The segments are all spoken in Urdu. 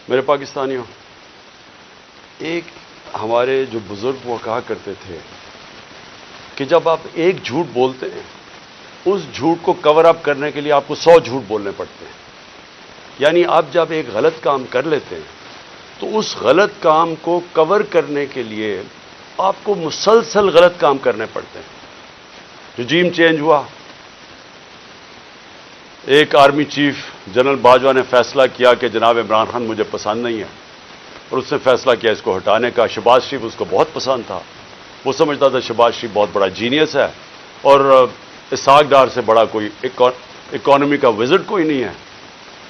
میرے پاکستانیوں، ایک ہمارے جو بزرگ وہ کہا کرتے تھے کہ جب آپ ایک جھوٹ بولتے ہیں اس جھوٹ کو کور اپ کرنے کے لیے آپ کو 100 جھوٹ بولنے پڑتے ہیں. یعنی آپ جب ایک غلط کام کر لیتے ہیں تو اس غلط کام کو کور کرنے کے لیے آپ کو مسلسل غلط کام کرنے پڑتے ہیں. رجیم چینج ہوا، ایک آرمی چیف جنرل باجوہ نے فیصلہ کیا کہ جناب عمران خان مجھے پسند نہیں ہے، اور اس نے فیصلہ کیا اس کو ہٹانے کا. شہباز شریف اس کو بہت پسند تھا، وہ سمجھتا تھا شہباز شریف بہت بڑا جینیس ہے اور اسحاق ڈار سے بڑا کوئی اکانومی کا وزٹ کوئی نہیں ہے.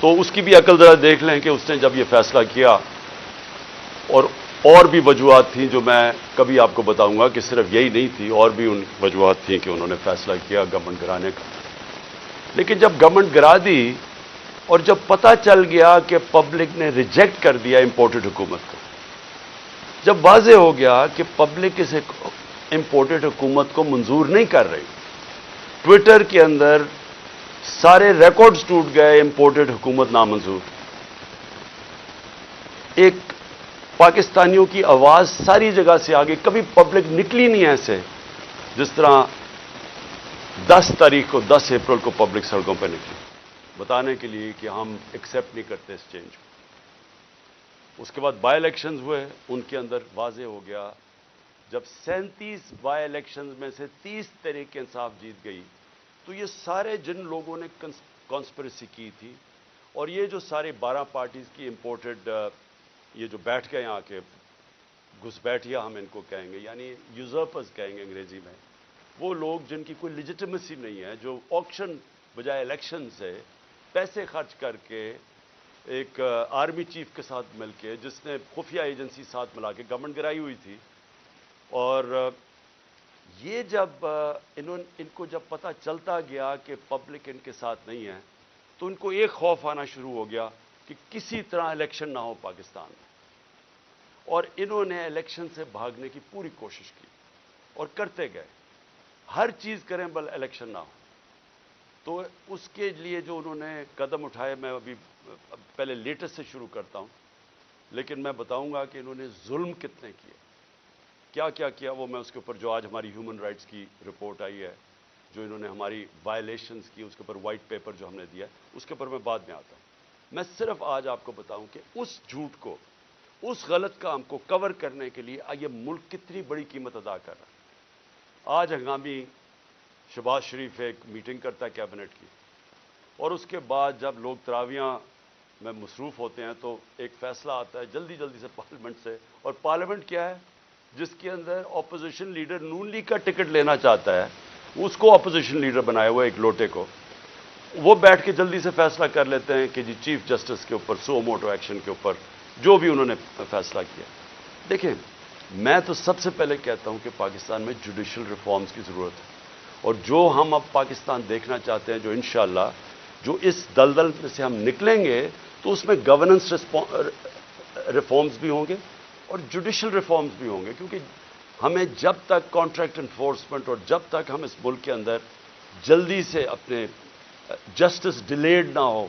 تو اس کی بھی عقل ذرا دیکھ لیں کہ اس نے جب یہ فیصلہ کیا، اور بھی وجوہات تھیں جو میں کبھی آپ کو بتاؤں گا کہ صرف یہی نہیں تھی، اور بھی ان وجوہات تھیں کہ انہوں نے فیصلہ کیا گورنمنٹ گرانے کا. لیکن جب گورنمنٹ گرا دی اور جب پتہ چل گیا کہ پبلک نے ریجیکٹ کر دیا امپورٹڈ حکومت کو، جب واضح ہو گیا کہ پبلک اس امپورٹڈ حکومت کو منظور نہیں کر رہی، ٹویٹر کے اندر سارے ریکارڈز ٹوٹ گئے، امپورٹڈ حکومت نامنظور. ایک پاکستانیوں کی آواز ساری جگہ سے آگے، کبھی پبلک نکلی نہیں ایسے جس طرح 10 تاریخ کو 10 اپریل کو پبلک سڑکوں پہ نکلی بتانے کے لیے کہ ہم ایکسیپٹ نہیں کرتے اس چینج کو. اس کے بعد بائی الیکشنز ہوئے، ان کے اندر واضح ہو گیا جب 37 بائی الیکشنز میں سے 30 تحریک انصاف جیت گئی تو یہ سارے جن لوگوں نے کانسپریسی کی تھی، اور یہ جو سارے 12 پارٹیز کی امپورٹڈ یہ جو بیٹھ گئے یہاں کے گھسپیٹھیا ہم ان کو کہیں گے، یعنی یوزرپرز کہیں گے انگریزی میں، وہ لوگ جن کی کوئی لیجیٹمیسی نہیں ہے، جو آکشن بجائے الیکشن سے پیسے خرچ کر کے ایک آرمی چیف کے ساتھ مل کے، جس نے خفیہ ایجنسی ساتھ ملا کے گورنمنٹ گرائی ہوئی تھی. اور یہ جب ان کو جب پتہ چلتا گیا کہ پبلک ان کے ساتھ نہیں ہے تو ان کو ایک خوف آنا شروع ہو گیا کہ کسی طرح الیکشن نہ ہو پاکستان میں. اور انہوں نے الیکشن سے بھاگنے کی پوری کوشش کی اور کرتے گئے، ہر چیز کریں بل الیکشن نہ ہو. تو اس کے لیے جو انہوں نے قدم اٹھائے، میں ابھی پہلے لیٹسٹ سے شروع کرتا ہوں، لیکن میں بتاؤں گا کہ انہوں نے ظلم کتنے کیے، کیا کیا وہ میں اس کے اوپر جو آج ہماری ہیومن رائٹس کی رپورٹ آئی ہے، جو انہوں نے ہماری وائلیشنز کی، اس کے اوپر وائٹ پیپر جو ہم نے دیا، اس کے اوپر میں بعد میں آتا ہوں. میں صرف آج آپ کو بتاؤں کہ اس جھوٹ کو، اس غلط کام کو کور کرنے کے لیے یہ ملک کتنی بڑی قیمت ادا کر رہا ہے. آج ہنگامی شہباز شریف ایک میٹنگ کرتا ہے کیبنٹ کی، اور اس کے بعد جب لوگ تراویحاں میں مصروف ہوتے ہیں تو ایک فیصلہ آتا ہے جلدی سے پارلیمنٹ سے. اور پارلیمنٹ کیا ہے؟ جس کے اندر اپوزیشن لیڈر نون لیگ کا ٹکٹ لینا چاہتا ہے، اس کو اپوزیشن لیڈر بنایا ہوا ایک لوٹے کو، وہ بیٹھ کے جلدی سے فیصلہ کر لیتے ہیں کہ جی چیف جسٹس کے اوپر سو موٹو ایکشن کے اوپر جو بھی انہوں نے فیصلہ کیا. دیکھیں، میں تو سب سے پہلے کہتا ہوں کہ پاکستان میں جوڈیشل ریفارمز کی ضرورت ہے، اور جو ہم اب پاکستان دیکھنا چاہتے ہیں، جو انشاءاللہ جو اس دلدل میں سے ہم نکلیں گے تو اس میں گورننس ریفارمز بھی ہوں گے اور جوڈیشل ریفارمز بھی ہوں گے. کیونکہ ہمیں جب تک کانٹریکٹ انفورسمنٹ اور جب تک ہم اس ملک کے اندر جلدی سے اپنے جسٹس ڈیلیڈ نہ ہو،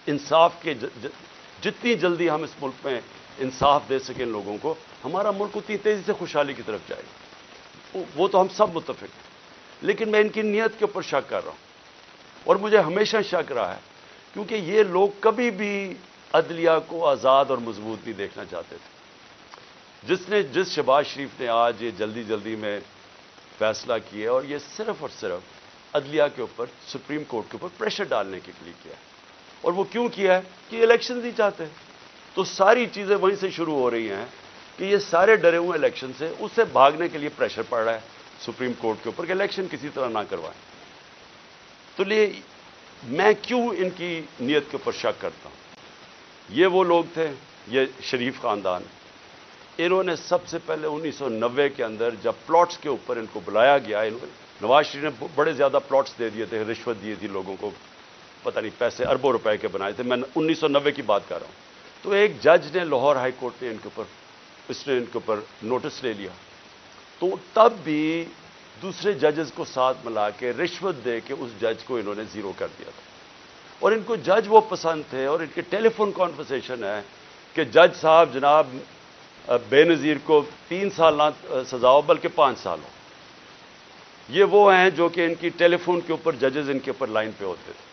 انصاف کے جتنی جلدی ہم اس ملک میں انصاف دے سکیں لوگوں کو، ہمارا ملک اتنی تیزی سے خوشحالی کی طرف جائے گا. وہ تو ہم سب متفق ہیں. لیکن میں ان کی نیت کے اوپر شک کر رہا ہوں، اور مجھے ہمیشہ شک رہا ہے، کیونکہ یہ لوگ کبھی بھی عدلیہ کو آزاد اور مضبوط نہیں دیکھنا چاہتے تھے. جس شہباز شریف نے آج یہ جلدی میں فیصلہ کیا، اور یہ صرف اور صرف عدلیہ کے اوپر، سپریم کورٹ کے اوپر پریشر ڈالنے کے لیے کیا ہے. اور وہ کیوں کیا ہے؟ کہ الیکشن نہیں چاہتے. تو ساری چیزیں وہیں سے شروع ہو رہی ہیں کہ یہ سارے ڈرے ہوئے الیکشن سے، اس سے بھاگنے کے لیے پریشر پڑ رہا ہے سپریم کورٹ کے اوپر کہ الیکشن کسی طرح نہ کروائیں. تو میں کیوں ان کی نیت کے اوپر شک کرتا ہوں؟ یہ وہ لوگ تھے، یہ شریف خاندان، انہوں نے سب سے پہلے 1990 کے اندر جب پلاٹس کے اوپر ان کو بلایا گیا، نواز شریف نے بڑے زیادہ پلاٹس دے دیے تھے، رشوت دی تھی لوگوں کو، پتہ نہیں پیسے اربوں روپے کے بنائے تھے. میں 1990 کی بات کر رہا ہوں. تو ایک جج نے، لاہور ہائی کورٹ نے ان کے اوپر نوٹس لے لیا. تو تب بھی دوسرے ججز کو ساتھ ملا کے رشوت دے کے اس جج کو انہوں نے زیرو کر دیا تھا. اور ان کو جج وہ پسند تھے، اور ان کے ٹیلی فون کانورسیشن ہے کہ جج صاحب جناب بے نظیر کو 3 سال نہ سزا ہو بلکہ 5 سال ہو. یہ وہ ہیں جو کہ ان کی ٹیلی فون کے اوپر ججز ان کے اوپر لائن پہ ہوتے تھے.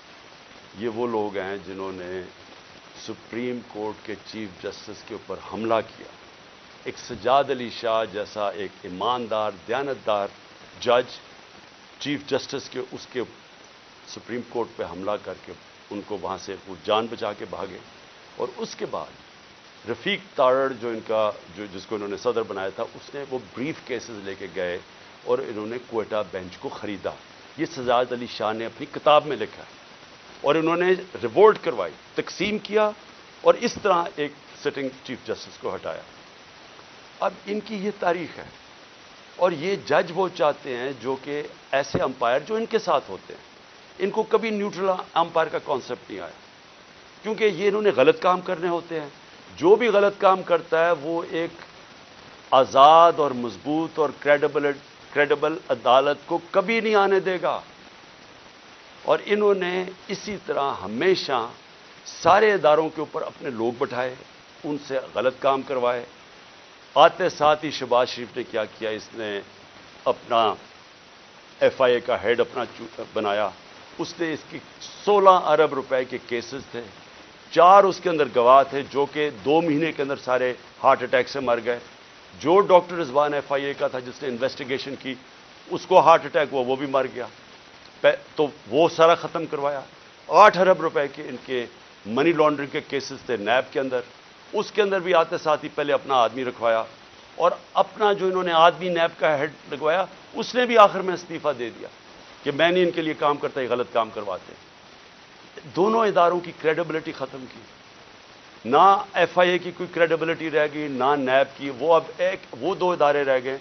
یہ وہ لوگ ہیں جنہوں نے سپریم کورٹ کے چیف جسٹس کے اوپر حملہ کیا. ایک سجاد علی شاہ جیسا ایک ایماندار دیانتدار جج چیف جسٹس کے اس کے سپریم کورٹ پہ حملہ کر کے ان کو وہاں سے وہ جان بچا کے بھاگے. اور اس کے بعد رفیق تارڑ جو ان کا جس کو انہوں نے صدر بنایا تھا, اس نے وہ بریف کیسز لے کے گئے اور انہوں نے کوئٹہ بینچ کو خریدا. یہ سجاد علی شاہ نے اپنی کتاب میں لکھا ہے. اور انہوں نے ریوولٹ کروائی, تقسیم کیا اور اس طرح ایک سٹنگ چیف جسٹس کو ہٹایا. اب ان کی یہ تاریخ ہے. اور یہ جج وہ چاہتے ہیں جو کہ ایسے امپائر جو ان کے ساتھ ہوتے ہیں. ان کو کبھی نیوٹرل امپائر کا کانسیپٹ نہیں آیا, کیونکہ یہ انہوں نے غلط کام کرنے ہوتے ہیں. جو بھی غلط کام کرتا ہے وہ ایک آزاد اور مضبوط اور کریڈیبل عدالت کو کبھی نہیں آنے دے گا. اور انہوں نے اسی طرح ہمیشہ سارے اداروں کے اوپر اپنے لوگ بٹھائے, ان سے غلط کام کروائے. آتے ساتھ ہی شہباز شریف نے کیا کیا, اس نے اپنا ایف آئی اے کا ہیڈ اپنا بنایا. اس نے اس کی 16 ارب روپے کے کیسز تھے, 4 اس کے اندر گواہ تھے جو کہ 2 مہینے کے اندر سارے ہارٹ اٹیک سے مر گئے. جو ڈاکٹر رضوان ایف آئی اے کا تھا جس نے انویسٹیگیشن کی, اس کو ہارٹ اٹیک ہوا, وہ بھی مر گیا. تو وہ سارا ختم کروایا. 8 ارب روپے کے ان کے منی لانڈرنگ کے کیسز تھے نیب کے اندر, اس کے اندر بھی آتے ساتھ ہی پہلے اپنا آدمی رکھوایا. اور اپنا جو انہوں نے آدمی نیب کا ہیڈ لگوایا, اس نے بھی آخر میں استعفیٰ دے دیا کہ میں نہیں ان کے لیے کام کرتا, یہ غلط کام کرواتے. دونوں اداروں کی کریڈیبلٹی ختم کی. نہ ایف آئی اے کی کوئی کریڈیبلٹی رہ گئی, نہ نیب کی. وہ اب وہ 2 ادارے رہ گئے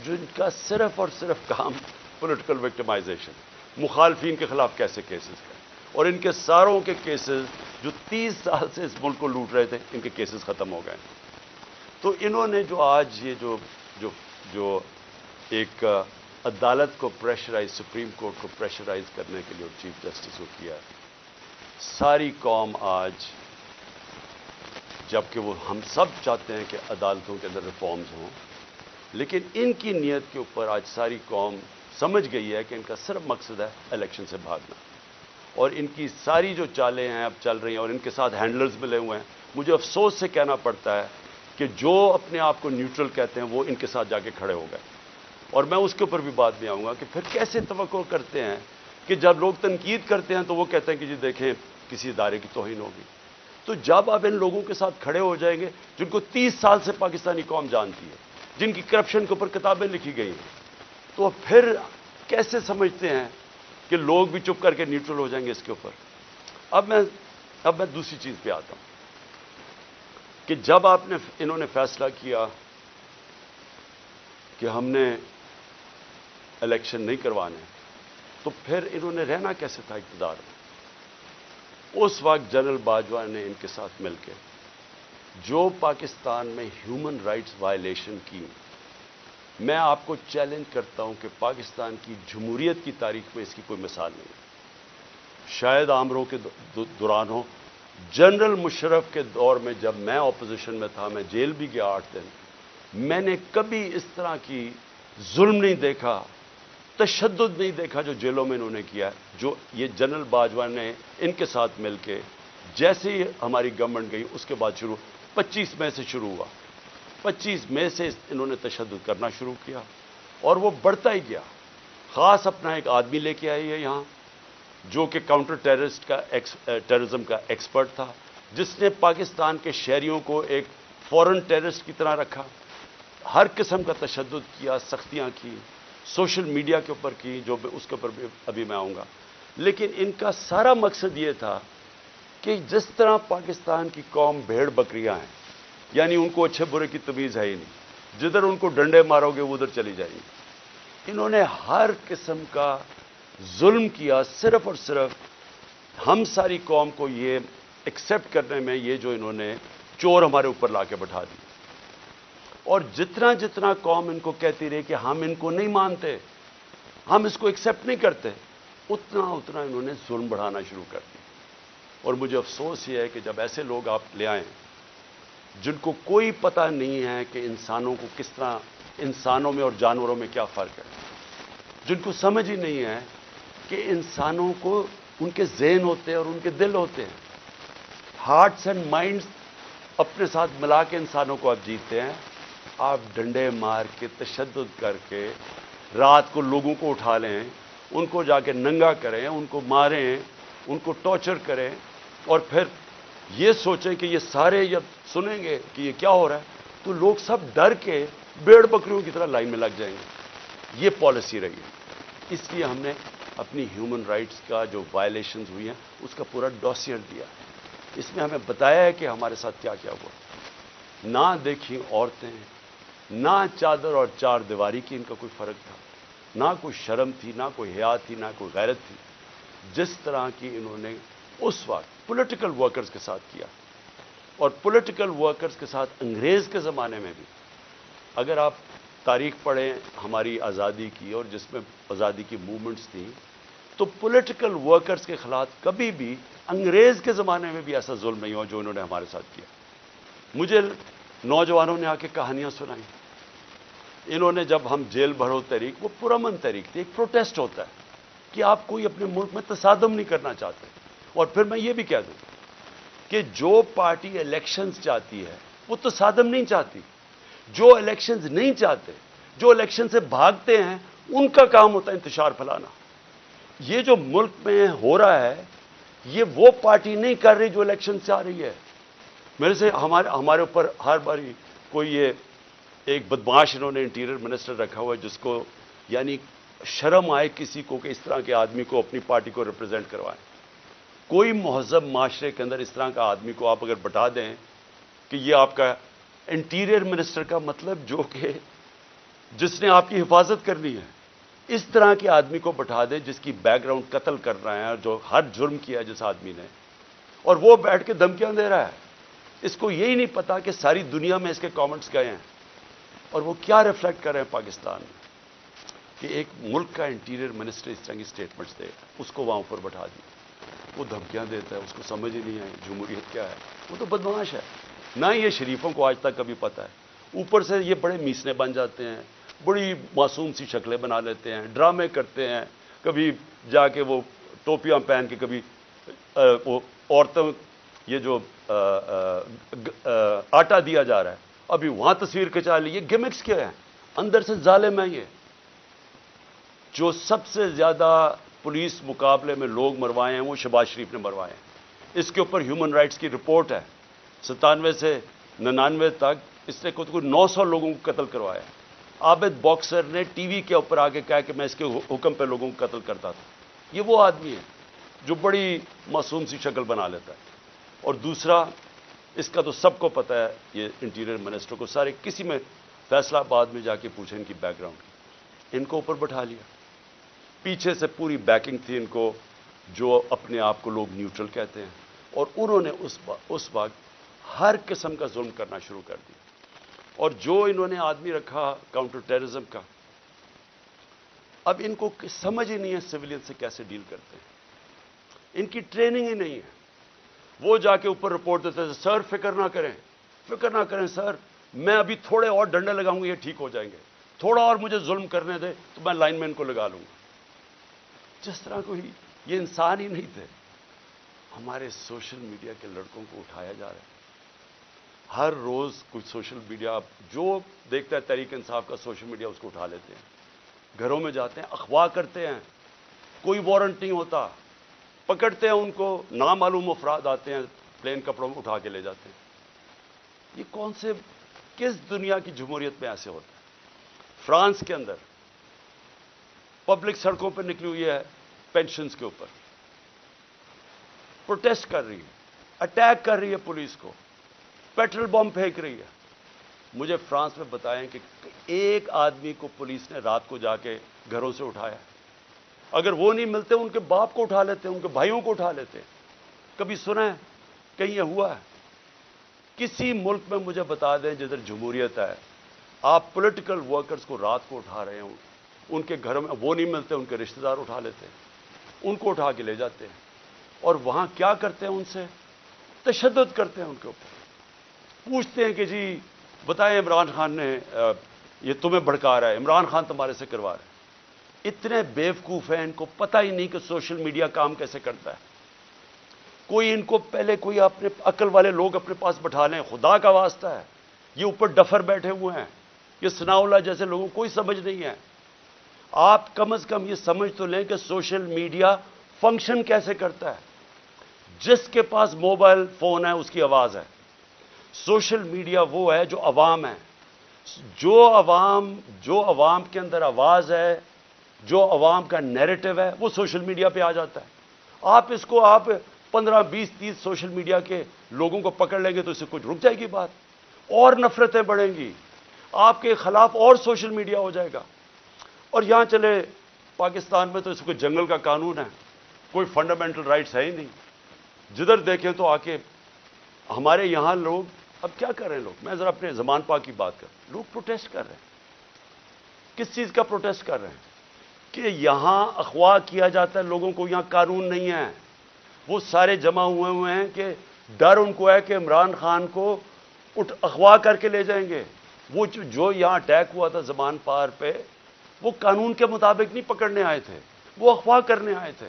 جن کا صرف اور صرف کام پولیٹیکل وکٹمائزیشن, مخالفین کے خلاف کیسے کیسز کریں. اور ان کے ساروں کے کیسز جو 30 سال سے اس ملک کو لوٹ رہے تھے, ان کے کیسز ختم ہو گئے. تو انہوں نے جو آج یہ جو ایک عدالت کو پریشرائز, سپریم کورٹ کو پریشرائز کرنے کے لیے اور چیف جسٹس کو کیا, ساری قوم آج, جبکہ وہ ہم سب چاہتے ہیں کہ عدالتوں کے اندر ریفارمز ہوں, لیکن ان کی نیت کے اوپر آج ساری قوم سمجھ گئی ہے کہ ان کا صرف مقصد ہے الیکشن سے بھاگنا. اور ان کی ساری جو چالیں ہیں اب چل رہی ہیں, اور ان کے ساتھ ہینڈلرز ملے ہوئے ہیں. مجھے افسوس سے کہنا پڑتا ہے کہ جو اپنے آپ کو نیوٹرل کہتے ہیں وہ ان کے ساتھ جا کے کھڑے ہو گئے. اور میں اس کے اوپر بھی بات میں آؤں گا کہ پھر کیسے توقع کرتے ہیں کہ جب لوگ تنقید کرتے ہیں تو وہ کہتے ہیں کہ جی دیکھیں کسی ادارے کی توہین ہوگی. تو جب آپ ان لوگوں کے ساتھ کھڑے ہو جائیں گے جن کو 30 سال سے پاکستانی قوم جانتی ہے, جن کی کرپشن کے اوپر کتابیں لکھی گئی ہیں, تو پھر کیسے سمجھتے ہیں کہ لوگ بھی چپ کر کے نیوٹرل ہو جائیں گے اس کے اوپر. اب میں دوسری چیز پہ آتا ہوں کہ جب انہوں نے فیصلہ کیا کہ ہم نے الیکشن نہیں کروانے, تو پھر انہوں نے رہنا کیسے تھا اقتدار میں. اس وقت جنرل باجوہ نے ان کے ساتھ مل کے جو پاکستان میں ہیومن رائٹس وائلیشن کی, میں آپ کو چیلنج کرتا ہوں کہ پاکستان کی جمہوریت کی تاریخ میں اس کی کوئی مثال نہیں. شاید عامروں کے دوران ہو, جنرل مشرف کے دور میں جب میں اپوزیشن میں تھا, میں جیل بھی گیا 8 دن, میں نے کبھی اس طرح کی ظلم نہیں دیکھا, تشدد نہیں دیکھا جو جیلوں میں انہوں نے کیا, جو یہ جنرل باجوہ نے ان کے ساتھ مل کے, جیسے ہی ہماری گورنمنٹ گئی اس کے بعد 25 مئی سے شروع ہوا. 25 مئی سے انہوں نے تشدد کرنا شروع کیا اور وہ بڑھتا ہی گیا. خاص اپنا ایک آدمی لے کے آئی ہے یہاں جو کہ کاؤنٹر ٹیررزم کا ایکسپرٹ تھا, جس نے پاکستان کے شہریوں کو ایک فورن ٹیررسٹ کی طرح رکھا, ہر قسم کا تشدد کیا, سختیاں کی, سوشل میڈیا کے اوپر کی, جو اس کے اوپر بھی ابھی میں آؤں گا. لیکن ان کا سارا مقصد یہ تھا کہ جس طرح پاکستان کی قوم بھیڑ بکریاں ہیں, یعنی ان کو اچھے برے کی تمیز ہے ہی نہیں, جدھر ان کو ڈنڈے مارو گے وہ ادھر چلی جائیں گی. انہوں نے ہر قسم کا ظلم کیا, صرف اور صرف ہم ساری قوم کو یہ ایکسیپٹ کرنے میں, یہ جو انہوں نے چور ہمارے اوپر لا کے بٹھا دی. اور جتنا جتنا قوم ان کو کہتی رہی کہ ہم ان کو نہیں مانتے, ہم اس کو ایکسیپٹ نہیں کرتے, اتنا اتنا انہوں نے ظلم بڑھانا شروع کر دیا. اور مجھے افسوس یہ ہے کہ جب ایسے لوگ آپ لے آئیں جن کو کوئی پتہ نہیں ہے کہ انسانوں کو کس طرح، انسانوں میں اور جانوروں میں کیا فرق ہے، جن کو سمجھ ہی نہیں ہے کہ انسانوں کو ان کے ذہن ہوتے ہیں اور ان کے دل ہوتے ہیں، ہارٹس اینڈ مائنڈز اپنے ساتھ ملا کے انسانوں کو آپ جیتتے ہیں. آپ ڈنڈے مار کے، تشدد کر کے، رات کو لوگوں کو اٹھا لیں، ان کو جا کے ننگا کریں، ان کو ماریں، ان کو ٹارچر کریں، اور پھر یہ سوچیں کہ یہ سارے جب سنیں گے کہ یہ کیا ہو رہا ہے تو لوگ سب ڈر کے بھیڑ بکریوں کی طرح لائن میں لگ جائیں گے. یہ پالیسی رہی ہے. اس لیے ہم نے اپنی ہیومن رائٹس کا جو وائلیشنز ہوئی ہیں اس کا پورا ڈوسیئر دیا. اس میں ہمیں بتایا ہے کہ ہمارے ساتھ کیا کیا ہوا. نہ دیکھیں عورتیں، نہ چادر اور چار دیواری کی ان کا کوئی فرق تھا، نہ کوئی شرم تھی، نہ کوئی حیا تھی، نہ کوئی غیرت تھی. جس طرح کی انہوں نے اس وقت پولیٹیکل ورکرز کے ساتھ کیا، اور پولیٹیکل ورکرز کے ساتھ انگریز کے زمانے میں بھی. اگر آپ تاریخ پڑھیں ہماری آزادی کی اور جس میں آزادی کی موومنٹس تھیں، تو پولیٹیکل ورکرز کے خلاف کبھی بھی انگریز کے زمانے میں بھی ایسا ظلم نہیں ہوا جو انہوں نے ہمارے ساتھ کیا. مجھے نوجوانوں نے آ کے کہانیاں سنائیں. انہوں نے جب ہم جیل بھرو تحریک، وہ پرامن تحریک تھی، ایک پروٹیسٹ ہوتا ہے کہ آپ کوئی اپنے ملک میں تصادم نہیں کرنا چاہتے. اور پھر میں یہ بھی کہہ دوں کہ جو پارٹی الیکشنز چاہتی ہے وہ تصادم نہیں چاہتی. جو الیکشنز نہیں چاہتے، جو الیکشن سے بھاگتے ہیں، ان کا کام ہوتا ہے انتشار پھیلانا. یہ جو ملک میں ہو رہا ہے یہ وہ پارٹی نہیں کر رہی جو الیکشن سے آ رہی ہے. میرے سے ہمارے اوپر ہر باری کوئی یہ ایک بدماش انہوں نے انٹیریئر منسٹر رکھا ہوا ہے جس کو یعنی شرم آئے کسی کو کہ اس طرح کے آدمی کو اپنی پارٹی کو ریپرزینٹ کروائیں. کوئی مہذب معاشرے کے اندر اس طرح کا آدمی کو آپ اگر بتا دیں کہ یہ آپ کا انٹیریئر منسٹر کا مطلب جو کہ جس نے آپ کی حفاظت کرنی ہے، اس طرح کے آدمی کو بٹھا دیں جس کی بیک گراؤنڈ قتل کر رہے ہیں، جو ہر جرم کیا ہے جس آدمی نے، اور وہ بیٹھ کے دھمکیاں دے رہا ہے. اس کو یہی نہیں پتا کہ ساری دنیا میں اس کے کامنٹس گئے ہیں اور وہ کیا ریفلیکٹ کر رہے ہیں پاکستان میں. کہ ایک ملک کا انٹیریئر منسٹر اس طرح کی اسٹیٹمنٹس دے، اس کو وہاں پر بٹھا دی، وہ دھمکیاں دیتا ہے، اس کو سمجھ ہی نہیں ہے جمہوریت کیا ہے. وہ تو بدمعاش ہے. نہ یہ شریفوں کو آج تک کبھی پتہ ہے. اوپر سے یہ بڑے میسنے بن جاتے ہیں، بڑی معصوم سی شکلیں بنا لیتے ہیں، ڈرامے کرتے ہیں. کبھی جا کے وہ ٹوپیاں پہن کے، کبھی وہ عورتوں یہ جو آٹا دیا جا رہا ہے ابھی وہاں تصویر کھچا لی. یہ گمکس کیا ہیں؟ اندر سے ظالم ہے. یہ جو سب سے زیادہ پولیس مقابلے میں لوگ مروائے ہیں وہ شہباز شریف نے مروائے ہیں. اس کے اوپر ہیومن رائٹس کی رپورٹ ہے. 97 سے 99 تک اس نے کوئی 900 لوگوں کو قتل کروایا. عابد باکسر نے ٹی وی کے اوپر آ کے کہا کہ میں اس کے حکم پہ لوگوں کو قتل کرتا تھا. یہ وہ آدمی ہے جو بڑی معصوم سی شکل بنا لیتا ہے. اور دوسرا، اس کا تو سب کو پتہ ہے، یہ انٹیریئر منسٹر کو سارے کسی میں فیصلہ آباد میں جا کے پوچھیں ان کی بیک گراؤنڈ کی. ان کو اوپر بٹھا لیا. پیچھے سے پوری بیکنگ تھی ان کو، جو اپنے آپ کو لوگ نیوٹرل کہتے ہیں، اور انہوں نے اس وقت ہر قسم کا ظلم کرنا شروع کر دیا. اور جو انہوں نے آدمی رکھا کاؤنٹر ٹیررزم کا، اب ان کو سمجھ ہی نہیں ہے سویلین سے کیسے ڈیل کرتے ہیں. ان کی ٹریننگ ہی نہیں ہے. وہ جا کے اوپر رپورٹ دیتے ہیں، سر فکر نہ کریں سر، میں ابھی تھوڑے اور ڈنڈے لگاؤں گا یہ ٹھیک ہو جائیں گے، تھوڑا اور مجھے ظلم کرنے دے تو میں لائن مین کو لگا لوں گا. جس طرح کوئی یہ انسان ہی نہیں تھے. ہمارے سوشل میڈیا کے لڑکوں کو اٹھایا جا رہا ہے. ہر روز کچھ سوشل میڈیا جو دیکھتا ہے تحریک انصاف کا سوشل میڈیا اس کو اٹھا لیتے ہیں، گھروں میں جاتے ہیں، اغوا کرتے ہیں، کوئی وارنٹ نہیں ہوتا، پکڑتے ہیں ان کو، نامعلوم افراد آتے ہیں پلین کپڑوں میں اٹھا کے لے جاتے ہیں. یہ کون سے کس دنیا کی جمہوریت میں ایسے ہوتا ہے؟ فرانس کے اندر پبلک سڑکوں پہ نکلی ہوئی ہے پینشنز کے اوپر، پروٹیسٹ کر رہی ہے، اٹیک کر رہی ہے پولیس کو، پیٹرول بم پھینک رہی ہے. مجھے فرانس میں بتائیں کہ ایک آدمی کو پولیس نے رات کو جا کے گھروں سے اٹھایا. اگر وہ نہیں ملتے ان کے باپ کو اٹھا لیتے، ان کے بھائیوں کو اٹھا لیتے. کبھی سنا ہے کہیں یہ ہوا ہے؟ کسی ملک میں مجھے بتا دیں جدھر جمہوریت ہے، آپ پولیٹیکل ورکرز کو رات کو اٹھا رہے ہیں، ان کے گھروں میں وہ نہیں ملتے، ان کے رشتہ دار اٹھا لیتے ہیں، ان کو اٹھا کے لے جاتے ہیں، اور وہاں کیا کرتے ہیں؟ ان سے تشدد کرتے ہیں ان کے اوپر. پوچھتے ہیں کہ جی بتائیں عمران خان نے یہ تمہیں بھڑکا رہا ہے، عمران خان تمہارے سے کروا رہا ہے۔ اتنے بیوقوف ہیں، ان کو پتہ ہی نہیں کہ سوشل میڈیا کام کیسے کرتا ہے۔ کوئی ان کو پہلے کوئی اپنے عقل والے لوگ اپنے پاس بٹھا لیں، خدا کا واسطہ ہے۔ یہ اوپر ڈفر بیٹھے ہوئے ہیں، یہ ثناء اللہ جیسے لوگوں کو کوئی سمجھ نہیں ہے۔ آپ کم از کم یہ سمجھ تو لیں کہ سوشل میڈیا فنکشن کیسے کرتا ہے۔ جس کے پاس موبائل فون ہے اس کی آواز ہے۔ سوشل میڈیا وہ ہے جو عوام ہے، جو عوام کے اندر آواز ہے، جو عوام کا نیریٹو ہے، وہ سوشل میڈیا پہ آ جاتا ہے۔ آپ اس کو 15 20 30 سوشل میڈیا کے لوگوں کو پکڑ لیں گے تو اس سے کچھ رک جائے گی بات، اور نفرتیں بڑھیں گی، آپ کے خلاف اور سوشل میڈیا ہو جائے گا۔ اور یہاں چلے پاکستان میں تو اس کو جنگل کا قانون ہے، کوئی فنڈامنٹل رائٹس ہے ہی نہیں۔ جدھر دیکھیں تو آ کے ہمارے یہاں لوگ اب کیا کر رہے ہیں لوگ، میں ذرا اپنے زمان پاک کی بات کر، لوگ پروٹیسٹ کر رہے ہیں۔ کس چیز کا پروٹیسٹ کر رہے ہیں؟ کہ یہاں اغوا کیا جاتا ہے لوگوں کو، یہاں قانون نہیں ہے۔ وہ سارے جمع ہوئے ہیں کہ ڈر ان کو ہے کہ عمران خان کو اغوا کر کے لے جائیں گے۔ وہ جو یہاں اٹیک ہوا تھا زمان پار پہ، وہ قانون کے مطابق نہیں پکڑنے آئے تھے، وہ اغوا کرنے آئے تھے،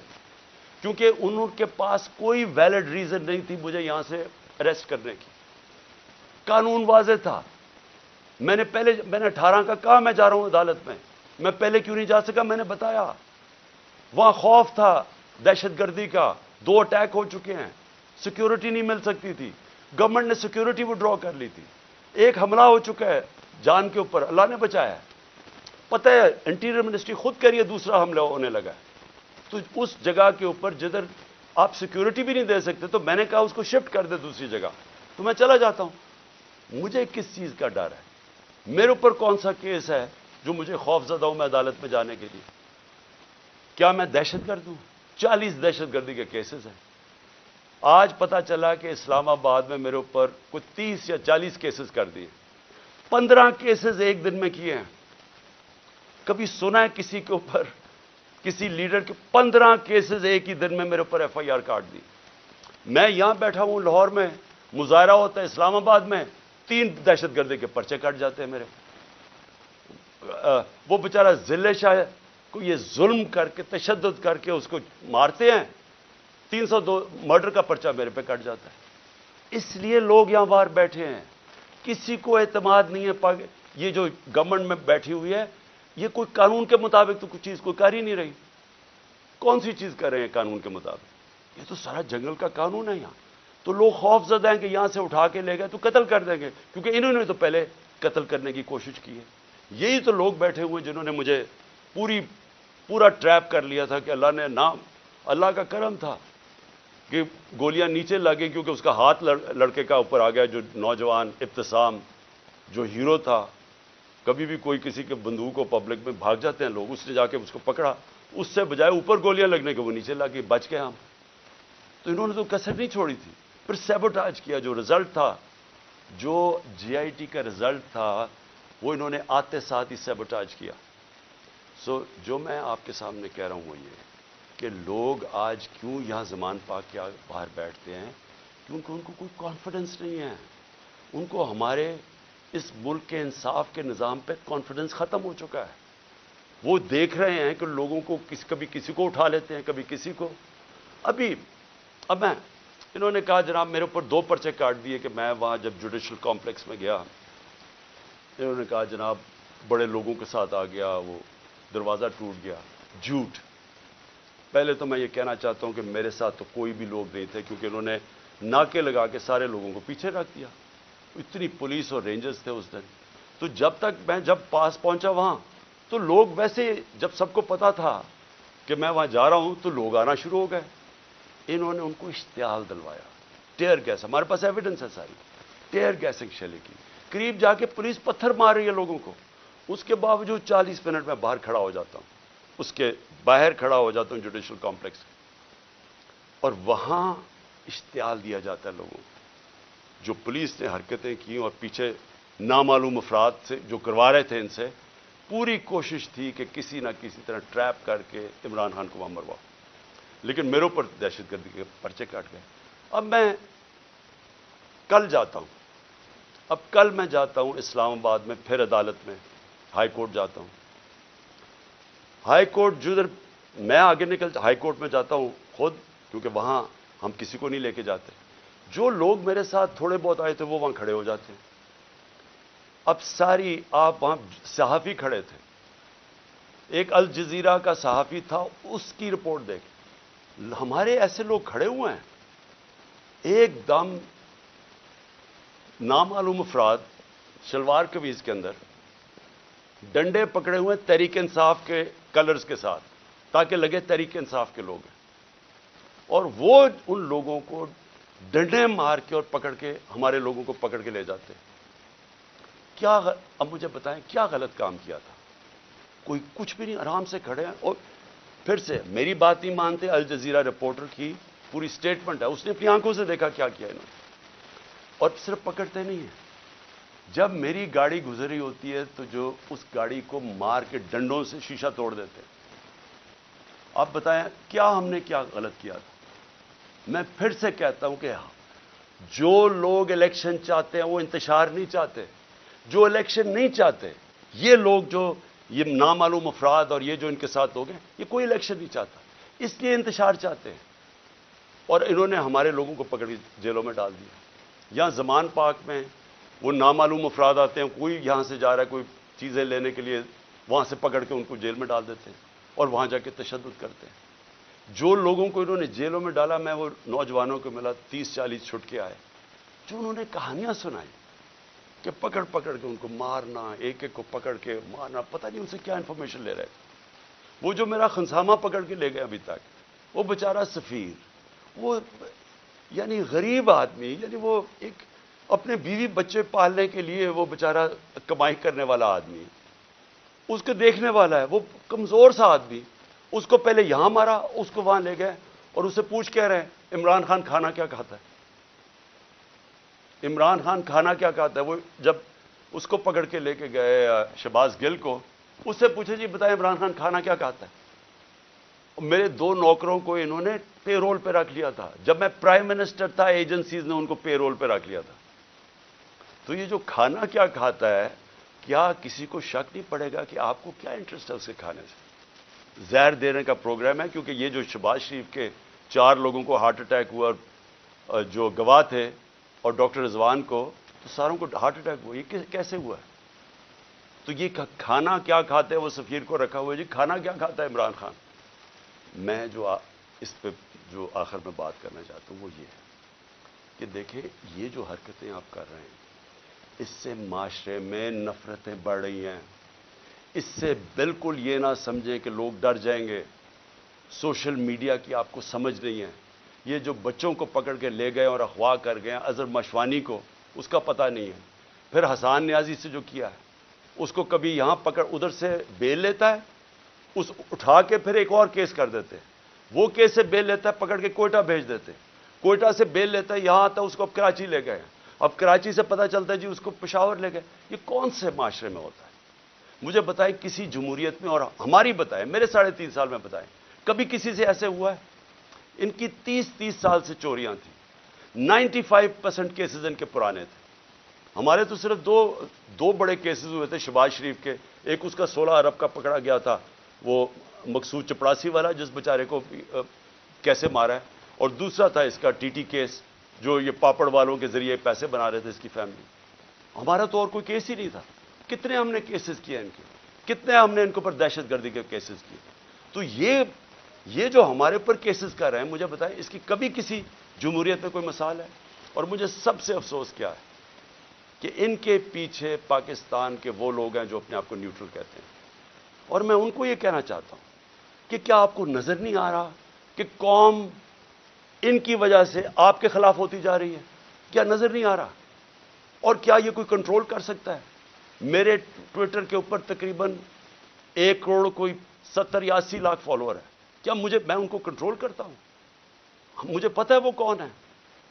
کیونکہ ان کے پاس کوئی ویلڈ ریزن نہیں تھی مجھے یہاں سے اریسٹ کرنے کی۔ قانون واضح تھا۔ میں نے 18 کا کہا میں جا رہا ہوں عدالت میں پہلے کیوں نہیں جا سکا؟ میں نے بتایا وہاں خوف تھا دہشت گردی کا، 2 اٹیک ہو چکے ہیں، سیکیورٹی نہیں مل سکتی تھی، گورنمنٹ نے سیکیورٹی وڈرا کر لی تھی، ایک حملہ ہو چکا ہے جان کے اوپر، اللہ نے بچایا ہے۔ پتہ ہے انٹیریئر منسٹری خود کہہ رہی ہے دوسرا حملہ ہونے لگا ہے۔ تو اس جگہ کے اوپر جدھر آپ سیکیورٹی بھی نہیں دے سکتے، تو میں نے کہا اس کو شفٹ کر دے دوسری جگہ، تو میں چلا جاتا ہوں۔ مجھے کس چیز کا ڈر ہے؟ میرے اوپر کون سا کیس ہے جو مجھے خوف زدہ ہوں میں عدالت میں جانے کے لیے؟ کیا میں دہشت گرد ہوں؟ 40 دہشت گردی کے کیسز ہیں۔ آج پتا چلا کہ اسلام آباد میں میرے اوپر کوئی 30 یا 40 کیسز کر دیے، 15 کیسز ایک دن میں کیے ہیں۔ کبھی سنا ہے کسی کے اوپر، کسی لیڈر کے 15 کیسز ایک ہی دن میں میرے اوپر ایف آئی آر کاٹ دی؟ میں یہاں بیٹھا ہوں لاہور میں، مظاہرہ ہوتا ہے اسلام آباد میں، 3 دہشت گردی کے پرچے کٹ جاتے ہیں میرے۔ وہ بیچارہ ضلع شاہ کو یہ ظلم کر کے، تشدد کر کے اس کو مارتے ہیں، 302 مرڈر کا پرچہ میرے پہ کٹ جاتا ہے۔ اس لیے لوگ یہاں باہر بیٹھے ہیں، کسی کو اعتماد نہیں ہے۔ یہ جو گورنمنٹ میں بیٹھی ہوئی ہے، یہ کوئی قانون کے مطابق تو کچھ چیز کوئی کر ہی نہیں رہی۔ کون سی چیز کر رہے ہیں قانون کے مطابق؟ یہ تو سارا جنگل کا قانون ہے یہاں۔ تو لوگ خوف زدہ ہیں کہ یہاں سے اٹھا کے لے گئے تو قتل کر دیں گے، کیونکہ انہوں نے تو پہلے قتل کرنے کی کوشش کی ہے۔ یہی تو لوگ بیٹھے ہوئے جنہوں نے مجھے پورا ٹریپ کر لیا تھا کہ اللہ کا کرم تھا کہ گولیاں نیچے لگیں، کیونکہ اس کا ہاتھ لڑکے کا اوپر آ گیا، جو نوجوان ابتسام، جو ہیرو تھا۔ کبھی بھی کوئی کسی کے بندوق کو پبلک میں بھاگ جاتے ہیں لوگ، اس نے جا کے اس کو پکڑا، اس سے بجائے اوپر گولیاں لگنے کے وہ نیچے لگی، بچ گئے ہم۔ تو انہوں نے تو کسر نہیں چھوڑی تھی، پھر سیبوٹاج کیا۔ جو رزلٹ تھا، جو جی آئی ٹی کا رزلٹ تھا، وہ انہوں نے آتے ساتھ ہی سیبوٹاج کیا۔ جو میں آپ کے سامنے کہہ رہا ہوں وہ یہ کہ لوگ آج کیوں یہاں زمان پاک کے باہر بیٹھتے ہیں، کیونکہ ان کو کوئی کانفیڈنس نہیں ہے۔ ان کو ہمارے اس ملک کے انصاف کے نظام پہ کانفیڈنس ختم ہو چکا ہے۔ وہ دیکھ رہے ہیں کہ لوگوں کو کبھی کسی کو اٹھا لیتے ہیں، کبھی کسی کو۔ اب انہوں نے کہا جناب میرے اوپر 2 پرچے کاٹ دیے کہ میں وہاں جب جوڈیشل کمپلیکس میں گیا، انہوں نے کہا جناب بڑے لوگوں کے ساتھ آ گیا، وہ دروازہ ٹوٹ گیا۔ جھوٹ۔ پہلے تو میں یہ کہنا چاہتا ہوں کہ میرے ساتھ تو کوئی بھی لوگ نہیں تھے، کیونکہ انہوں نے ناکے لگا کے سارے لوگوں کو پیچھے رکھ دیا۔ اتنی پولیس اور رینجرز تھے اس دن۔ تو جب پاس پہنچا وہاں، تو لوگ ویسے جب سب کو پتا تھا کہ میں وہاں جا رہا ہوں تو لوگ آنا شروع ہو گئے۔ انہوں نے ان کو اشتعال دلوایا، ٹیئر گیس، ہمارے پاس ایویڈنس ہے ساری، ٹیئر گیسنگ شیلے کی۔ قریب جا کے پولیس پتھر مار رہی ہے لوگوں کو، اس کے باوجود 40 منٹ میں باہر کھڑا ہو جاتا ہوں، اس کے باہر کھڑا ہو جاتا ہوں جوڈیشل کمپلیکس، اور وہاں اشتعال دیا جاتا ہے لوگوں کو۔ جو پولیس نے حرکتیں کی اور پیچھے نامعلوم افراد سے جو کروا رہے تھے، ان سے پوری کوشش تھی کہ کسی نہ کسی طرح ٹریپ کر کے عمران خان کو وہاں مرواؤ، لیکن میرے اوپر دہشت گردی کے پرچے کاٹ گئے۔ اب میں کل جاتا ہوں اب کل میں جاتا ہوں اسلام آباد میں، پھر عدالت میں ہائی کورٹ جاتا ہوں. ہائی کورٹ جدھر میں آگے ہائی کورٹ میں جاتا ہوں خود، کیونکہ وہاں ہم کسی کو نہیں لے کے جاتے. جو لوگ میرے ساتھ تھوڑے بہت آئے تھے وہ وہاں کھڑے ہو جاتے ہیں. اب ساری آپ وہاں صحافی کھڑے تھے، ایک الجزیرہ کا صحافی تھا، اس کی رپورٹ دیکھ. ہمارے ایسے لوگ کھڑے ہوئے ہیں، ایک دم نامعلوم افراد شلوار قمیض کے اندر ڈنڈے پکڑے ہوئے تحریک انصاف کے کلرز کے ساتھ، تاکہ لگے تحریک انصاف کے لوگ ہیں. اور وہ ان لوگوں کو ڈنڈے مار کے اور پکڑ کے ہمارے لوگوں کو پکڑ کے لے جاتے. اب مجھے بتائیں کیا غلط کام کیا تھا؟ کوئی کچھ بھی نہیں، آرام سے کھڑے ہیں. اور پھر سے میری بات نہیں مانتے. الجزیرہ رپورٹر کی پوری سٹیٹمنٹ ہے، اس نے اپنی آنکھوں سے دیکھا کیا کیا انہوں نے. اور صرف پکڑتے نہیں ہیں، جب میری گاڑی گزری ہوتی ہے تو جو اس گاڑی کو مار کے ڈنڈوں سے شیشہ توڑ دیتے ہیں. آپ بتائیں کیا ہم نے کیا غلط کیا تھا؟ میں پھر سے کہتا ہوں کہ جو لوگ الیکشن چاہتے ہیں وہ انتشار نہیں چاہتے. جو الیکشن نہیں چاہتے، یہ لوگ جو یہ نامعلوم افراد اور یہ جو ان کے ساتھ لوگ ہیں، یہ کوئی الیکشن نہیں چاہتا، اس لیے انتشار چاہتے ہیں. اور انہوں نے ہمارے لوگوں کو پکڑ کے جیلوں میں ڈال دیا. یہاں زمان پاک میں وہ نامعلوم افراد آتے ہیں، کوئی یہاں سے جا رہا ہے کوئی چیزیں لینے کے لیے، وہاں سے پکڑ کے ان کو جیل میں ڈال دیتے ہیں اور وہاں جا کے تشدد کرتے ہیں. جو لوگوں کو انہوں نے جیلوں میں ڈالا، میں وہ نوجوانوں کو ملا 30-40 چھٹ کے آئے، جو انہوں نے کہانیاں سنائی کہ پکڑ پکڑ کے ان کو مارنا، ایک ایک کو پکڑ کے مارنا، پتہ نہیں ان سے کیا انفارمیشن لے رہے تھے. وہ جو میرا خنسامہ پکڑ کے لے گئے ابھی تک، وہ بیچارہ سفیر، وہ یعنی غریب آدمی، یعنی وہ ایک اپنے بیوی بچے پالنے کے لیے وہ بیچارہ کمائی کرنے والا آدمی، اس کو دیکھنے والا ہے، وہ کمزور سا آدمی. اس کو پہلے یہاں مارا، اس کو وہاں لے گئے اور اسے پوچھ کہہ رہے ہیں عمران خان کھانا کیا کھاتا ہے؟ عمران خان کھانا کیا کھاتا ہے؟ وہ جب اس کو پکڑ کے لے کے گئے شہباز گل کو، اس سے پوچھے جی بتائیں عمران خان کھانا کیا کھاتا ہے؟ میرے 2 نوکروں کو انہوں نے پے رول پہ رکھ لیا تھا. جب میں پرائم منسٹر تھا، ایجنسیز نے ان کو پے رول پہ رکھ لیا تھا. تو یہ جو کھانا کیا کھاتا ہے، کیا کسی کو شک نہیں پڑے گا کہ آپ کو کیا انٹرسٹ ہے اسے کھانے سے؟ زہر دینے کا پروگرام ہے. کیونکہ یہ جو شہباز شریف کے 4 لوگوں کو ہارٹ اٹیک ہوا، اور جو گواہ تھے، اور ڈاکٹر رضوان کو، تو ساروں کو ہارٹ اٹیک ہوا. یہ کیسے ہوا ہے؟ تو یہ کھانا کیا کھاتے ہیں؟ وہ سفیر کو رکھا ہوا ہے جی کھانا کیا کھاتا ہے عمران خان. میں جو اس پہ جو آخر میں بات کرنا چاہتا ہوں وہ یہ ہے کہ دیکھیں یہ جو حرکتیں آپ کر رہے ہیں، اس سے معاشرے میں نفرتیں بڑھ رہی ہیں. اس سے بالکل یہ نہ سمجھیں کہ لوگ ڈر جائیں گے. سوشل میڈیا کی آپ کو سمجھ نہیں ہے. یہ جو بچوں کو پکڑ کے لے گئے اور اغوا کر گئے اظہر مشوانی کو، اس کا پتہ نہیں ہے. پھر حسان نیازی سے جو کیا ہے، اس کو کبھی یہاں پکڑ، ادھر سے بیل لیتا ہے، اس اٹھا کے پھر ایک اور کیس کر دیتے. وہ کیس سے بیل لیتا ہے، پکڑ کے کوئٹہ بھیج دیتے. کوئٹہ سے بیل لیتا ہے، یہاں آتا ہے، اس کو اب کراچی لے گئے. اب کراچی سے پتہ چلتا ہے جی اس کو پشاور لے گئے. یہ کون سے معاشرے میں ہوتا ہے؟ مجھے بتائیں کسی جمہوریت میں، اور ہماری بتائیں، میرے 3.5 سال میں بتائیں کبھی کسی سے ایسے ہوا ہے؟ ان کی 30 سال سے چوریاں تھیں. 95% کیسز ان کے پرانے تھے. ہمارے تو صرف دو بڑے کیسز ہوئے تھے شہباز شریف کے. ایک اس کا 16 ارب کا پکڑا گیا تھا، وہ مقصود چپڑاسی والا، جس بیچارے کو کیسے مارا ہے. اور دوسرا تھا اس کا ٹی ٹی کیس، جو یہ پاپڑ والوں کے ذریعے پیسے بنا رہے تھے اس کی فیملی. ہمارا تو اور کوئی کیس ہی نہیں تھا. کتنے ہم نے کیسز کیے ان کے، کتنے ہم نے ان کے اوپر دہشت گردی کے کیسز کیے. تو یہ جو ہمارے اوپر کیسز کر رہے ہیں، مجھے بتائیں اس کی کبھی کسی جمہوریت میں کوئی مثال ہے؟ اور مجھے سب سے افسوس کیا ہے کہ ان کے پیچھے پاکستان کے وہ لوگ ہیں جو اپنے آپ کو نیوٹرل کہتے ہیں. اور میں ان کو یہ کہنا چاہتا ہوں کہ کیا آپ کو نظر نہیں آ رہا کہ قوم ان کی وجہ سے آپ کے خلاف ہوتی جا رہی ہے؟ کیا نظر نہیں آ رہا؟ اور کیا یہ کوئی کنٹرول کر سکتا ہے؟ میرے ٹویٹر کے اوپر تقریباً 1 کروڑ کوئی 70 یا 80 لاکھ فالوور ہے. کیا میں ان کو کنٹرول کرتا ہوں؟ مجھے پتہ ہے وہ کون ہے.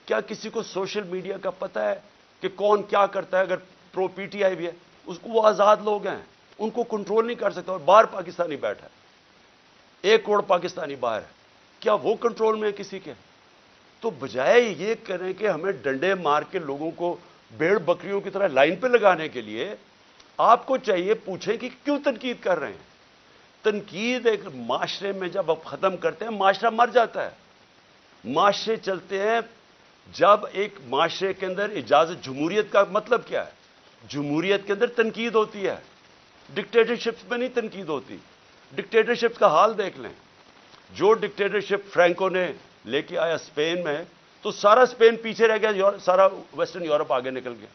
کیا کسی کو سوشل میڈیا کا پتہ ہے کہ کون کیا کرتا ہے؟ اگر پرو پی ٹی آئی بھی ہے، اس کو، وہ آزاد لوگ ہیں، ان کو کنٹرول نہیں کر سکتا. اور باہر پاکستانی بیٹھا ہے، 1 کروڑ پاکستانی باہر ہے. کیا وہ کنٹرول میں ہے کسی کے؟ تو بجائے یہ کریں کہ ہمیں ڈنڈے مار کے لوگوں کو بھیڑ بکریوں کی طرح لائن پہ لگانے کے لیے آپ کو چاہیے پوچھیں کہ کیوں تنقید کر رہے ہیں. تنقید ایک معاشرے میں جب آپ ختم کرتے ہیں معاشرہ مر جاتا ہے. معاشرے چلتے ہیں جب ایک معاشرے کے اندر اجازت. جمہوریت کا مطلب کیا ہے؟ جمہوریت کے اندر تنقید ہوتی ہے، ڈکٹیٹرشپ میں نہیں تنقید ہوتی. ڈکٹیٹرشپ کا حال دیکھ لیں. جو ڈکٹیٹرشپ فرینکو نے لے کے آیا اسپین میں، تو سارا اسپین پیچھے رہ گیا، سارا ویسٹرن یورپ آگے نکل گیا.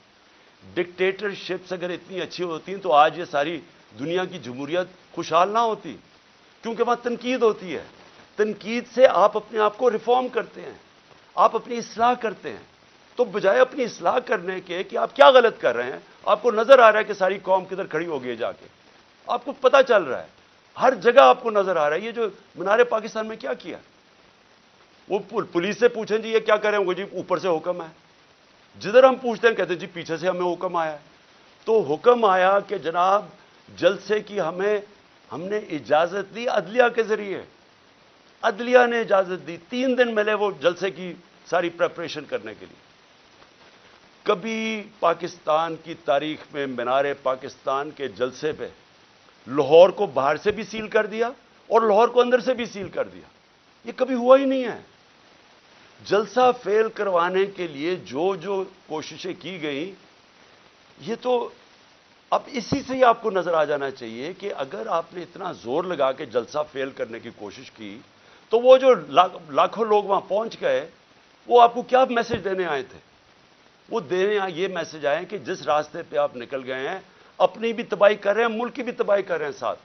ڈکٹیٹرشپس اگر اتنی اچھی ہوتی ہیں تو آج یہ ساری دنیا کی جمہوریت خوشحال نہ ہوتی، کیونکہ وہاں تنقید ہوتی ہے. تنقید سے آپ اپنے آپ کو ریفارم کرتے ہیں، آپ اپنی اصلاح کرتے ہیں. تو بجائے اپنی اصلاح کرنے کے کہ آپ کیا غلط کر رہے ہیں، آپ کو نظر آ رہا ہے کہ ساری قوم کدھر کھڑی ہو گئی جا کے، آپ کو پتہ چل رہا ہے، ہر جگہ آپ کو نظر آ رہا ہے. یہ جو مینار پاکستان میں کیا کیا، وہ پولیس سے پوچھیں جی یہ کیا کریں گے، جی اوپر سے حکم ہے. جدھر ہم پوچھتے ہیں کہتے ہیں جی پیچھے سے ہمیں حکم آیا ہے. تو حکم آیا کہ جناب جلسے کی ہم نے اجازت دی عدلیہ کے ذریعے. عدلیہ نے اجازت دی، 3 دن ملے وہ جلسے کی ساری پریپریشن کرنے کے لیے. کبھی پاکستان کی تاریخ میں مینار پاکستان کے جلسے پہ لاہور کو باہر سے بھی سیل کر دیا اور لاہور کو اندر سے بھی سیل کر دیا. یہ کبھی ہوا ہی نہیں ہے. جلسہ فیل کروانے کے لیے جو کوششیں کی گئیں، یہ تو اب اسی سے ہی آپ کو نظر آ جانا چاہیے کہ اگر آپ نے اتنا زور لگا کے جلسہ فیل کرنے کی کوشش کی تو وہ جو لاکھوں لوگ وہاں پہنچ گئے وہ آپ کو کیا میسج دینے آئے تھے؟ وہ دینے یہ میسج آئے کہ جس راستے پہ آپ نکل گئے ہیں اپنی بھی تباہی کر رہے ہیں، ملک کی بھی تباہی کر رہے ہیں ساتھ.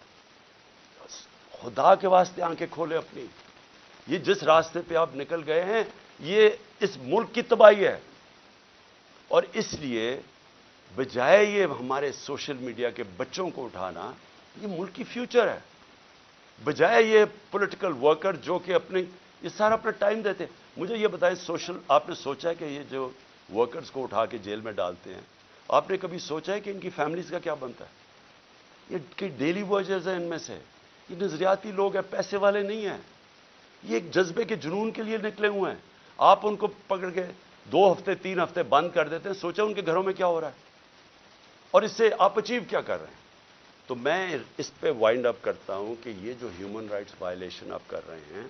خدا کے واسطے آنکھیں کھولے اپنی. یہ جس راستے پہ آپ نکل گئے ہیں یہ اس ملک کی تباہی ہے. اور اس لیے بجائے یہ ہمارے سوشل میڈیا کے بچوں کو اٹھانا، یہ ملک کی فیوچر ہے. بجائے یہ پولیٹیکل ورکر جو کہ یہ سارا اپنا ٹائم دیتے ہیں. مجھے یہ بتائیں آپ نے سوچا ہے کہ یہ جو ورکرز کو اٹھا کے جیل میں ڈالتے ہیں، آپ نے کبھی سوچا ہے کہ ان کی فیملیز کا کیا بنتا ہے؟ یہ کہ ڈیلی ورکرز ہیں ان میں سے، یہ نظریاتی لوگ ہیں، پیسے والے نہیں ہیں. یہ ایک جذبے کے جنون کے لیے نکلے ہوئے ہیں. آپ ان کو پکڑ کے 2 ہفتے 3 ہفتے بند کر دیتے ہیں. سوچا ان کے گھروں میں کیا ہو رہا ہے اور اس سے آپ اچیو کیا کر رہے ہیں. تو میں اس پہ وائنڈ اپ کرتا ہوں کہ یہ جو ہیومن رائٹس وائلیشن آپ کر رہے ہیں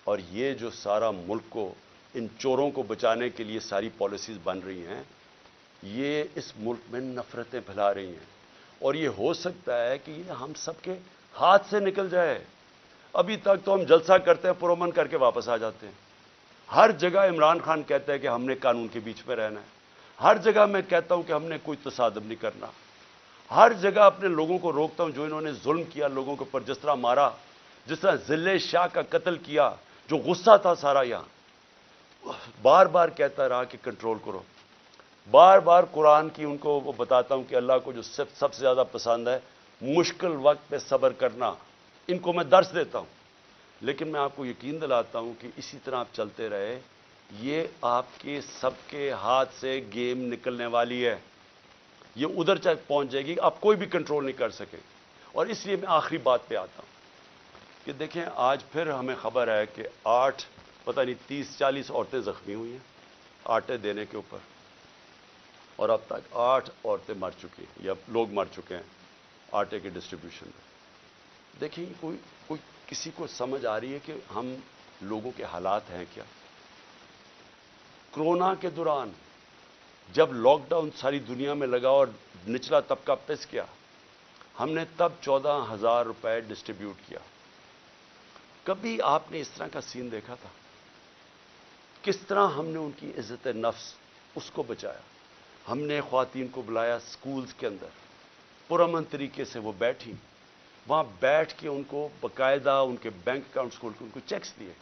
اور یہ جو سارا ملک کو ان چوروں کو بچانے کے لیے ساری پالیسیز بن رہی ہیں، یہ اس ملک میں نفرتیں پھیلا رہی ہیں. اور یہ ہو سکتا ہے کہ یہ ہم سب کے ہاتھ سے نکل جائے. ابھی تک تو ہم جلسہ کرتے ہیں، پرامن کر کے واپس آ جاتے ہیں. ہر جگہ عمران خان کہتا ہے کہ ہم نے قانون کے بیچ میں رہنا ہے. ہر جگہ میں کہتا ہوں کہ ہم نے کوئی تصادم نہیں کرنا. ہر جگہ اپنے لوگوں کو روکتا ہوں جو انہوں نے ظلم کیا لوگوں کے اوپر، جس طرح مارا، جس طرح ذلِ شاہ کا قتل کیا، جو غصہ تھا سارا یہاں. بار بار کہتا رہا کہ کنٹرول کرو. بار بار قرآن کی ان کو وہ بتاتا ہوں کہ اللہ کو جو سب سے زیادہ پسند ہے مشکل وقت پہ صبر کرنا. ان کو میں درس دیتا ہوں. لیکن میں آپ کو یقین دلاتا ہوں کہ اسی طرح آپ چلتے رہے، یہ آپ کے سب کے ہاتھ سے گیم نکلنے والی ہے. یہ ادھر تک پہنچ جائے گی، آپ کوئی بھی کنٹرول نہیں کر سکے. اور اس لیے میں آخری بات پہ آتا ہوں کہ دیکھیں آج پھر ہمیں خبر ہے کہ 8 پتہ نہیں 30-40 عورتیں زخمی ہوئی ہیں آٹے دینے کے اوپر، اور اب تک 8 عورتیں مر چکی ہیں یا لوگ مر چکے ہیں آٹے کے ڈسٹریبیوشن میں. دیکھیں کوئی کسی کو سمجھ آ رہی ہے کہ ہم لوگوں کے حالات ہیں کیا؟ کرونا کے دوران جب لاک ڈاؤن ساری دنیا میں لگا اور نچلا طبقہ پس کیا، ہم نے تب 14,000 روپے ڈسٹریبیوٹ کیا. کبھی آپ نے اس طرح کا سین دیکھا تھا؟ کس طرح ہم نے ان کی عزت نفس اس کو بچایا. ہم نے خواتین کو بلایا سکولز کے اندر، پرامن طریقے سے وہ بیٹھی، وہاں بیٹھ کے ان کو باقاعدہ ان کے بینک اکاؤنٹس کھول کے ان کو چیکس دیے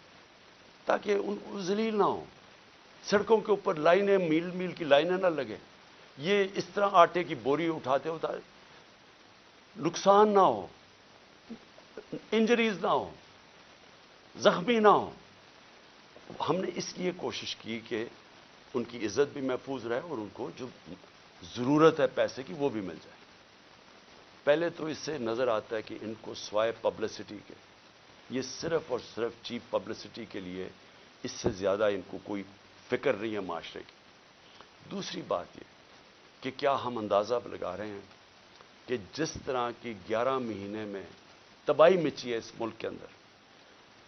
تاکہ ان ذلیل نہ ہوں. سڑکوں کے اوپر لائنیں میل میل کی لائنیں نہ لگے. یہ اس طرح آٹے کی بوری اٹھاتے نقصان نہ ہو، انجریز نہ ہو، زخمی نہ ہو. ہم نے اس لیے کوشش کی کہ ان کی عزت بھی محفوظ رہے اور ان کو جو ضرورت ہے پیسے کی وہ بھی مل جائے. پہلے تو اس سے نظر آتا ہے کہ ان کو سوائے پبلسٹی کے، یہ صرف اور صرف چیپ پبلسٹی کے لیے، اس سے زیادہ ان کو کوئی فکر نہیں ہے معاشرے کی. دوسری بات یہ کہ کیا ہم اندازہ لگا رہے ہیں کہ جس طرح کی 11 مہینے میں تباہی مچی ہے اس ملک کے اندر،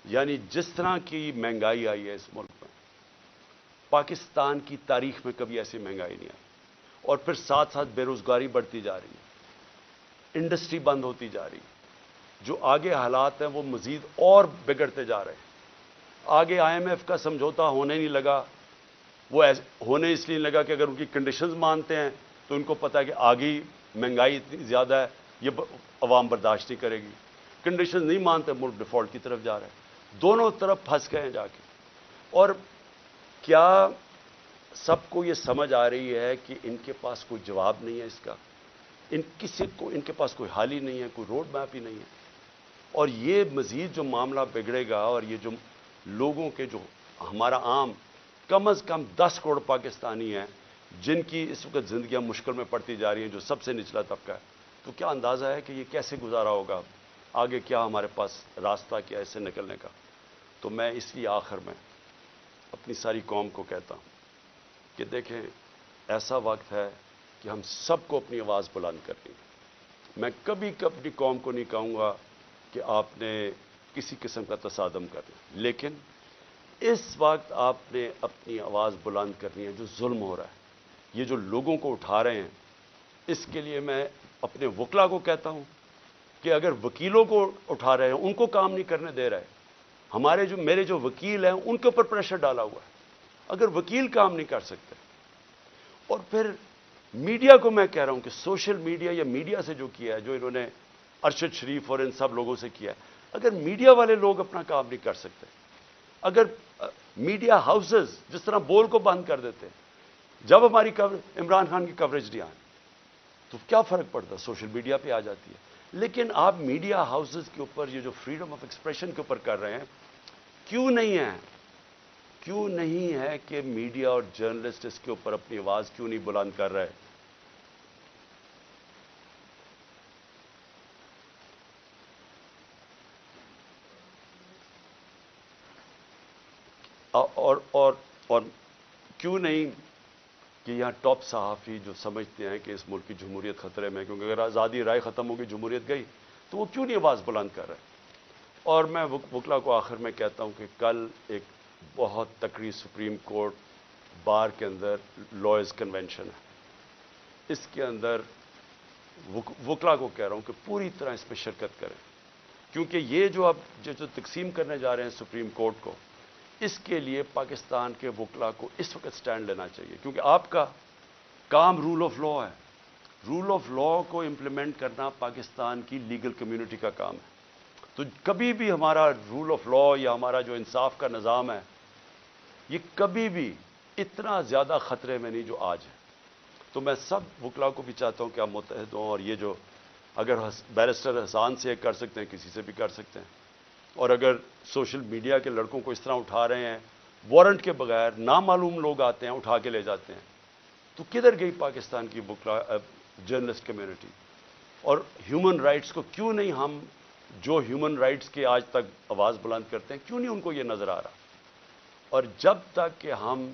یعنی جس طرح کی مہنگائی آئی ہے اس ملک میں، پاکستان کی تاریخ میں کبھی ایسی مہنگائی نہیں آئی، اور پھر ساتھ ساتھ بے روزگاری بڑھتی جا رہی ہے، انڈسٹری بند ہوتی جا رہی ہے، جو آگے حالات ہیں وہ مزید اور بگڑتے جا رہے ہیں۔ آگے IMF کا سمجھوتا ہونے نہیں لگا، وہ ہونے اس لیے لگا کہ اگر ان کی کنڈیشنز مانتے ہیں تو ان کو پتا ہے کہ آگے مہنگائی اتنی زیادہ ہے، یہ عوام برداشت نہیں کرے گی۔ کنڈیشنز نہیں مانتے، ملک ڈیفالٹ کی طرف جا رہا ہے، دونوں طرف پھنس گئے ہیں جا کے۔ اور کیا سب کو یہ سمجھ آ رہی ہے کہ ان کے پاس کوئی جواب نہیں ہے اس کا، ان کے پاس کوئی حل ہی نہیں ہے، کوئی روڈ میپ ہی نہیں ہے؟ اور یہ مزید جو معاملہ بگڑے گا، اور یہ جو لوگوں کے جو ہمارا عام کم از کم 10 کروڑ پاکستانی ہیں جن کی اس وقت زندگیاں مشکل میں پڑتی جا رہی ہیں، جو سب سے نچلا طبقہ ہے، تو کیا اندازہ ہے کہ یہ کیسے گزارا ہوگا؟ آگے کیا ہمارے پاس راستہ کیا ہے اس سے نکلنے کا؟ تو میں اس لیے آخر میں اپنی ساری قوم کو کہتا ہوں کہ دیکھیں، ایسا وقت ہے کہ ہم سب کو اپنی آواز بلند کرنی ہے۔ میں کبھی اپنی قوم کو نہیں کہوں گا کہ آپ نے کسی قسم کا تصادم کرنا، لیکن اس وقت آپ نے اپنی آواز بلند کرنی ہے۔ جو ظلم ہو رہا ہے، یہ جو لوگوں کو اٹھا رہے ہیں، اس کے لیے میں اپنے وکلا کو کہتا ہوں کہ اگر وکیلوں کو اٹھا رہے ہیں، ان کو کام نہیں کرنے دے رہے، میرے جو وکیل ہیں ان کے اوپر پریشر ڈالا ہوا ہے، اگر وکیل کام نہیں کر سکتے، اور پھر میڈیا کو میں کہہ رہا ہوں کہ سوشل میڈیا یا میڈیا سے جو کیا ہے، جو انہوں نے ارشد شریف اور ان سب لوگوں سے کیا ہے، اگر میڈیا والے لوگ اپنا کام نہیں کر سکتے، اگر میڈیا ہاؤسز جس طرح بول کو بند کر دیتے، جب ہماری عمران خان کی کوریج نہیں آئی تو کیا فرق پڑتا؟ سوشل میڈیا پہ آ جاتی ہے۔ لیکن آپ میڈیا ہاؤسز کے اوپر یہ جو فریڈم آف ایکسپریشن کے اوپر کر رہے ہیں، کیوں نہیں ہے کہ میڈیا اور جرنلسٹ اس کے اوپر اپنی آواز کیوں نہیں بلند کر رہے؟ اور کیوں نہیں کہ یہاں ٹاپ صحافی جو سمجھتے ہیں کہ اس ملک کی جمہوریت خطرے میں، کیونکہ اگر آزادی رائے ختم ہوگی، جمہوریت گئی، تو وہ کیوں نہیں آواز بلند کر رہے؟ اور میں وکلا کو آخر میں کہتا ہوں کہ کل ایک بہت تکڑی سپریم کورٹ بار کے اندر لائرز کنونشن ہے، اس کے اندر وکلا کو کہہ رہا ہوں کہ پوری طرح اس میں شرکت کریں، کیونکہ یہ جو اب جو تقسیم کرنے جا رہے ہیں سپریم کورٹ کو، اس کے لیے پاکستان کے وکلا کو اس وقت سٹینڈ لینا چاہیے، کیونکہ آپ کا کام رول آف لا ہے۔ رول آف لا کو امپلیمنٹ کرنا پاکستان کی لیگل کمیونٹی کا کام ہے۔ تو کبھی بھی ہمارا رول آف لا یا ہمارا جو انصاف کا نظام ہے، یہ کبھی بھی اتنا زیادہ خطرے میں نہیں جو آج ہے۔ تو میں سب وکلا کو بھی چاہتا ہوں کہ آپ متحد ہوں، اور یہ جو اگر بیرسٹر حسان سے کر سکتے ہیں، کسی سے بھی کر سکتے ہیں، اور اگر سوشل میڈیا کے لڑکوں کو اس طرح اٹھا رہے ہیں، وارنٹ کے بغیر نامعلوم لوگ آتے ہیں اٹھا کے لے جاتے ہیں، تو کدھر گئی پاکستان کی وکلا جرنلسٹ کمیونٹی؟ اور ہیومن رائٹس کو کیوں نہیں ہم جو ہیومن رائٹس کے آج تک آواز بلند کرتے ہیں، کیوں نہیں ان کو یہ نظر آ رہا؟ اور جب تک کہ ہم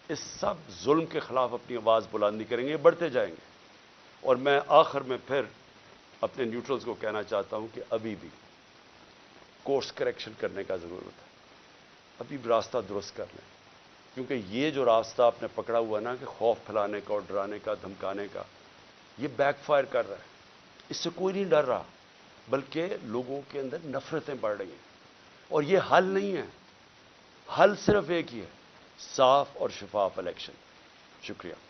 اس سب ظلم کے خلاف اپنی آواز بلند نہیں کریں گے، بڑھتے جائیں گے۔ اور میں آخر میں پھر اپنے نیوٹرلز کو کہنا چاہتا ہوں کہ ابھی بھی کورس کریکشن کرنے کا ضرورت ہے، ابھی بھی راستہ درست کر لیں، کیونکہ یہ جو راستہ آپ نے پکڑا ہوا نا کہ خوف پھیلانے کا اور ڈرانے کا، دھمکانے کا، یہ بیک فائر کر رہا ہے۔ اس سے کوئی نہیں ڈر رہا، بلکہ لوگوں کے اندر نفرتیں بڑھ رہی ہیں، اور یہ حل نہیں ہے۔ حل صرف ایک ہی ہے، صاف اور شفاف الیکشن۔ شکریہ۔